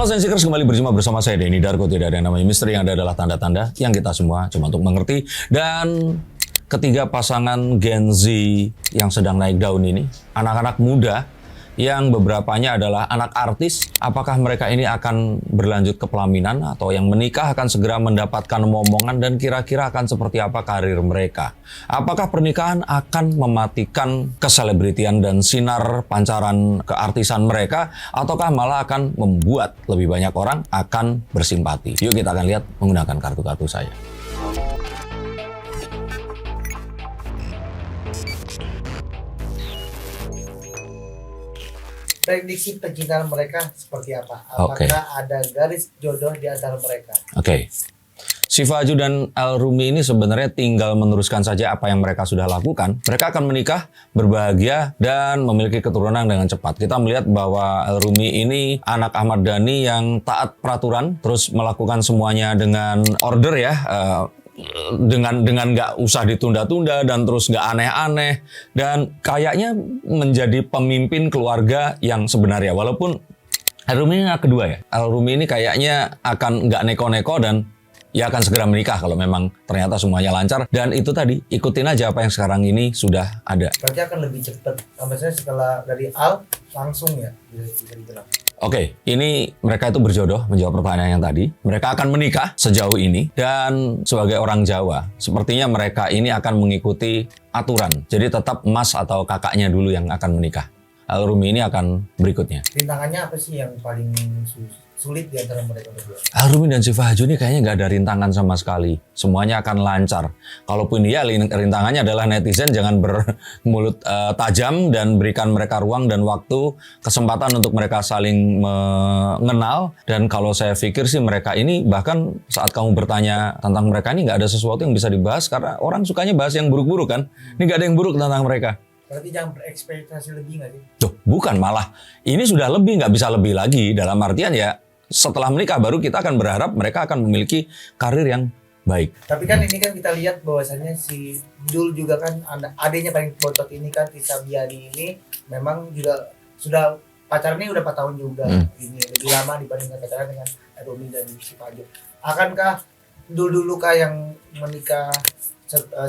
Halo Sensikers, kembali berjumpa bersama saya Denny Darko. Tidak ada yang namanya misteri, yang ada adalah tanda-tanda yang kita semua cuma untuk mengerti. Dan ketiga pasangan Gen Z yang sedang naik daun ini, anak-anak muda yang beberapanya adalah anak artis. Apakah mereka ini akan berlanjut ke pelaminan atau yang menikah akan segera mendapatkan momongan, dan kira-kira akan seperti apa karir mereka? Apakah pernikahan akan mematikan keselebritian dan sinar pancaran keartisan mereka, ataukah malah akan membuat lebih banyak orang akan bersimpati? Yuk kita akan lihat menggunakan kartu-kartu saya. Prediksi percintaan mereka seperti apa? Apakah ada garis jodoh di antara mereka? Oke. Syifa Aju dan El Rumi ini sebenarnya tinggal meneruskan saja apa yang mereka sudah lakukan. Mereka akan menikah, berbahagia, dan memiliki keturunan dengan cepat. Kita melihat bahwa El Rumi ini anak Ahmad Dhani yang taat peraturan, terus melakukan semuanya dengan order ya. Dengan nggak usah ditunda-tunda dan terus nggak aneh-aneh, dan kayaknya menjadi pemimpin keluarga yang sebenarnya. Walaupun El Rumi ini anak kedua ya, El Rumi ini kayaknya akan nggak neko-neko dan ya akan segera menikah kalau memang ternyata semuanya lancar. Dan itu tadi, ikutin aja apa yang sekarang ini sudah ada. Berarti akan lebih cepat. Misalnya setelah dari Al langsung ya bisa dibilang. Oke, ini mereka itu berjodoh, menjawab pertanyaan yang tadi. Mereka akan menikah sejauh ini, dan sebagai orang Jawa, sepertinya mereka ini akan mengikuti aturan. Jadi tetap mas atau kakaknya dulu yang akan menikah. El Rumi ini akan berikutnya. Rintangannya apa sih yang paling sulit di antara mereka berdua? El Rumi dan Syifa Aju ini kayaknya nggak ada rintangan sama sekali. Semuanya akan lancar. Kalaupun ya rintangannya adalah netizen jangan bermulut tajam dan berikan mereka ruang dan waktu, kesempatan untuk mereka saling mengenal. Dan kalau saya pikir sih mereka ini, bahkan saat kamu bertanya tentang mereka ini, nggak ada sesuatu yang bisa dibahas karena orang sukanya bahas yang buruk-buruk kan. Ini nggak ada yang buruk tentang mereka. Berarti jangan berekspektasi lebih nggak sih? Tuh, bukan, malah ini sudah lebih, nggak bisa lebih lagi. Dalam artian ya, setelah menikah baru kita akan berharap mereka akan memiliki karir yang baik. Tapi kan ini kan kita lihat bahwasannya si Dul juga kan, adanya paling botot ini kan, Tisa Biani ini memang juga sudah pacarnya udah 4 tahun juga. Ini lebih lama dibandingkan pacaran dengan Rumi dan Syifa Aju. Akankah Dul dulu kah yang menikah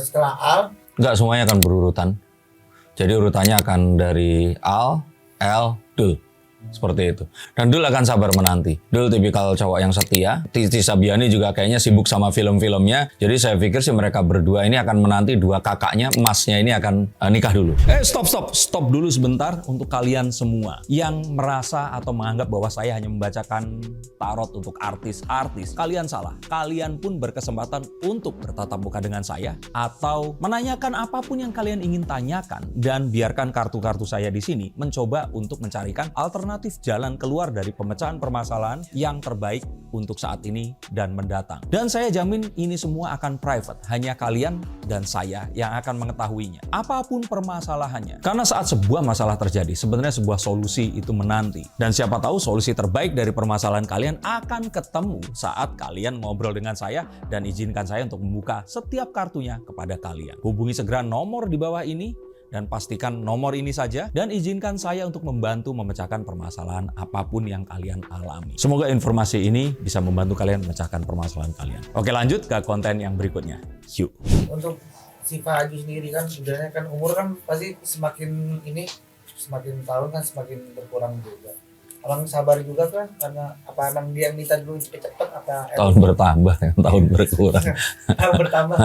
setelah Al? Nggak semuanya akan berurutan. Jadi urutannya akan dari Al, El, Dul. Seperti itu. Dan Dul akan sabar menanti. Dul tipikal cowok yang setia. Tisa Biani juga kayaknya sibuk sama film-filmnya. Jadi saya pikir sih mereka berdua ini akan menanti dua kakaknya, emasnya ini akan nikah dulu. Stop dulu sebentar untuk kalian semua yang merasa atau menganggap bahwa saya hanya membacakan tarot untuk artis-artis. Kalian salah. Kalian pun berkesempatan untuk bertatap muka dengan saya atau menanyakan apapun yang kalian ingin tanyakan, dan biarkan kartu-kartu saya di sini mencoba untuk mencarikan alternatif jalan keluar dari pemecahan permasalahan yang terbaik untuk saat ini dan mendatang. Dan saya jamin ini semua akan private, hanya kalian dan saya yang akan mengetahuinya. Apapun permasalahannya. Karena saat sebuah masalah terjadi, sebenarnya sebuah solusi itu menanti. Dan siapa tahu solusi terbaik dari permasalahan kalian akan ketemu saat kalian ngobrol dengan saya, dan izinkan saya untuk membuka setiap kartunya kepada kalian. Hubungi segera nomor di bawah ini, dan pastikan nomor ini saja, dan izinkan saya untuk membantu memecahkan permasalahan apapun yang kalian alami. Semoga informasi ini bisa membantu kalian memecahkan permasalahan kalian. Oke, lanjut ke konten yang berikutnya. Yuk. Untuk Syifa Aju sendiri kan sebenarnya kan umur kan pasti semakin tahun kan semakin berkurang juga. Abang sabar juga kan, karena apa emang dia yang minta dulu cepet-cepet apa tahun bertambah, tahun berkurang. tahun bertambah.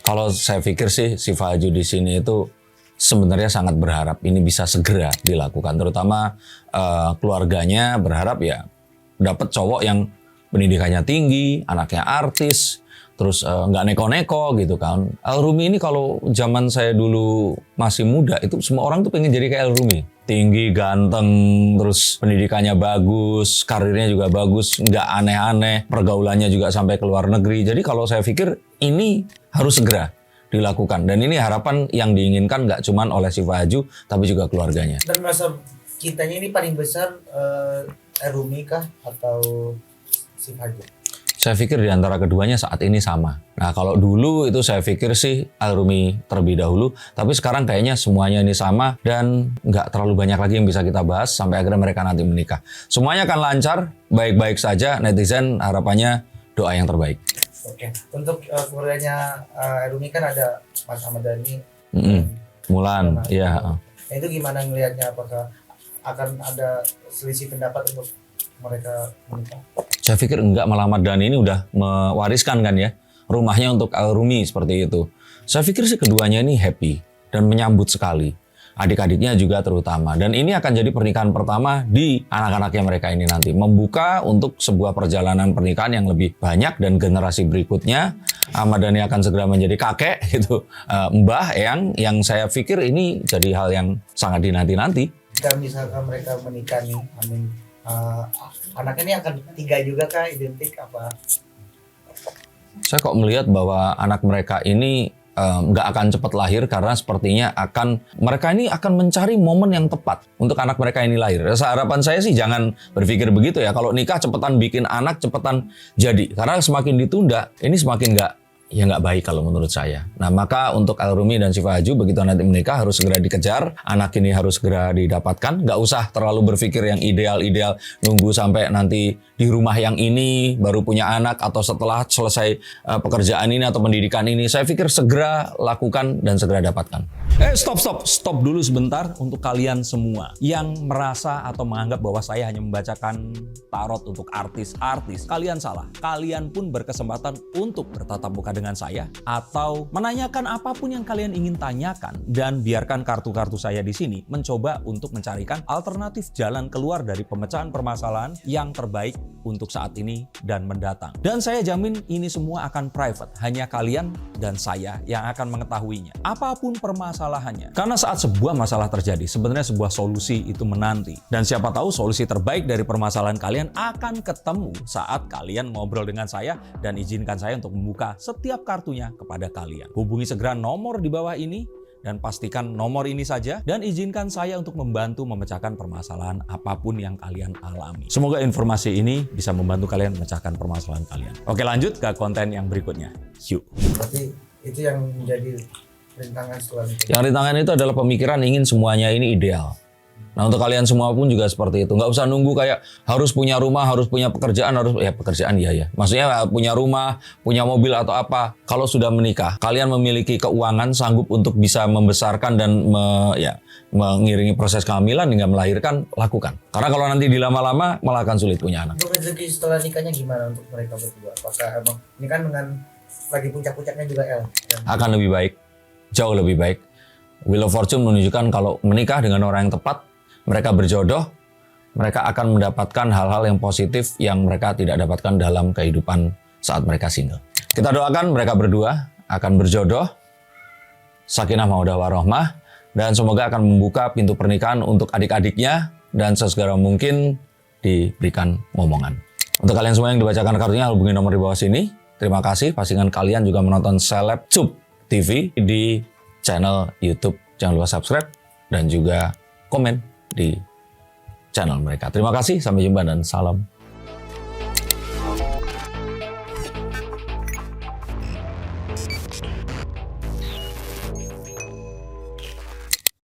Kalau saya pikir sih Syifa Aju di sini itu sebenarnya sangat berharap ini bisa segera dilakukan, terutama keluarganya berharap ya dapat cowok yang pendidikannya tinggi, anaknya artis, terus nggak neko-neko gitu kan. El Rumi ini kalau zaman saya dulu masih muda itu semua orang tuh pengen jadi kayak El Rumi. Tinggi, ganteng, terus pendidikannya bagus, karirnya juga bagus, nggak aneh-aneh, pergaulannya juga sampai ke luar negeri. Jadi kalau saya pikir ini harus segera dilakukan. Dan ini harapan yang diinginkan nggak cuma oleh Syifa Aju, tapi juga keluarganya. Dan rasa cintanya ini paling besar Rumi kah atau Syifa Aju? Saya pikir di antara keduanya saat ini sama. Nah, kalau dulu itu saya pikir sih Alrumi terlebih dahulu, tapi sekarang kayaknya semuanya ini sama dan nggak terlalu banyak lagi yang bisa kita bahas sampai akhirnya mereka nanti menikah. Semuanya akan lancar, baik-baik saja. Netizen harapannya doa yang terbaik. Oke, untuk keluarganya Alrumi kan ada Mas Ahmad Dhani, Mulan, iya. Nah, itu gimana ngelihatnya? Apakah akan ada selisih pendapat untuk mereka menikah? Saya pikir enggak, malah Ahmad Dhani ini udah mewariskan kan ya rumahnya untuk Alrumi seperti itu. Saya pikir sih keduanya ini happy dan menyambut sekali. Adik-adiknya juga terutama. Dan ini akan jadi pernikahan pertama di anak-anaknya mereka ini nanti. Membuka untuk sebuah perjalanan pernikahan yang lebih banyak dan generasi berikutnya. Ahmad Dhani akan segera menjadi kakek gitu. Mbah, eyang, yang saya pikir ini jadi hal yang sangat dinanti-nanti. Jika misalkan mereka menikah nih, amin. Anaknya ini akan 3 juga kah, identik apa? Saya kok melihat bahwa anak mereka ini nggak akan cepat lahir karena sepertinya mereka ini akan mencari momen yang tepat untuk anak mereka ini lahir. Harapan saya sih jangan berpikir begitu ya. Kalau nikah cepetan bikin anak, cepetan jadi. Karena semakin ditunda, ini semakin nggak baik kalau menurut saya. Nah, maka untuk Alrumi dan Syifa Haju begitu nanti menikah harus segera dikejar, anak ini harus segera didapatkan, nggak usah terlalu berpikir yang ideal-ideal, nunggu sampai nanti di rumah yang ini baru punya anak atau setelah selesai pekerjaan ini atau pendidikan ini. Saya pikir segera lakukan dan segera dapatkan. Stop dulu sebentar untuk kalian semua yang merasa atau menganggap bahwa saya hanya membacakan tarot untuk artis-artis. Kalian salah. Kalian pun berkesempatan untuk bertatap muka dengan saya atau menanyakan apapun yang kalian ingin tanyakan, dan biarkan kartu-kartu saya di sini mencoba untuk mencarikan alternatif jalan keluar dari pemecahan permasalahan yang terbaik untuk saat ini dan mendatang. Dan saya jamin ini semua akan private, hanya kalian dan saya yang akan mengetahuinya. Apapun permasalahannya. Karena saat sebuah masalah terjadi, sebenarnya sebuah solusi itu menanti. Dan siapa tahu solusi terbaik dari permasalahan kalian akan ketemu saat kalian ngobrol dengan saya dan izinkan saya untuk membuka setiap kartunya kepada kalian. Hubungi segera nomor di bawah ini dan pastikan nomor ini saja dan izinkan saya untuk membantu memecahkan permasalahan apapun yang kalian alami. Semoga informasi ini bisa membantu kalian memecahkan permasalahan kalian. Oke, lanjut ke konten yang berikutnya. Yuk. Berarti itu yang menjadi rintangan selanjutnya. Yang rintangan itu adalah pemikiran ingin semuanya ini ideal. Nah, untuk kalian semua pun juga seperti itu. Nggak usah nunggu kayak harus punya rumah, harus punya pekerjaan, pekerjaan ya. Maksudnya punya rumah, punya mobil atau apa. Kalau sudah menikah, kalian memiliki keuangan sanggup untuk bisa membesarkan dan mengiringi proses kehamilan hingga melahirkan, lakukan. Karena kalau nanti dilama-lama malah akan sulit punya anak. Untuk rezeki setelah nikahnya gimana untuk mereka berdua? Apakah emang ini kan dengan lagi puncak-puncaknya juga Akan lebih baik, jauh lebih baik. Wheel of Fortune menunjukkan kalau menikah dengan orang yang tepat, mereka berjodoh, mereka akan mendapatkan hal-hal yang positif yang mereka tidak dapatkan dalam kehidupan saat mereka single. Kita doakan mereka berdua akan berjodoh, sakinah mawaddah warahmah, dan semoga akan membuka pintu pernikahan untuk adik-adiknya dan sesegera mungkin diberikan momongan. Untuk kalian semua yang dibacakan kartunya, hubungi nomor di bawah sini. Terima kasih, pastikan kalian juga menonton Celebcup TV di channel YouTube. Jangan lupa subscribe dan juga komen di channel mereka. Terima kasih, sampai jumpa dan salam.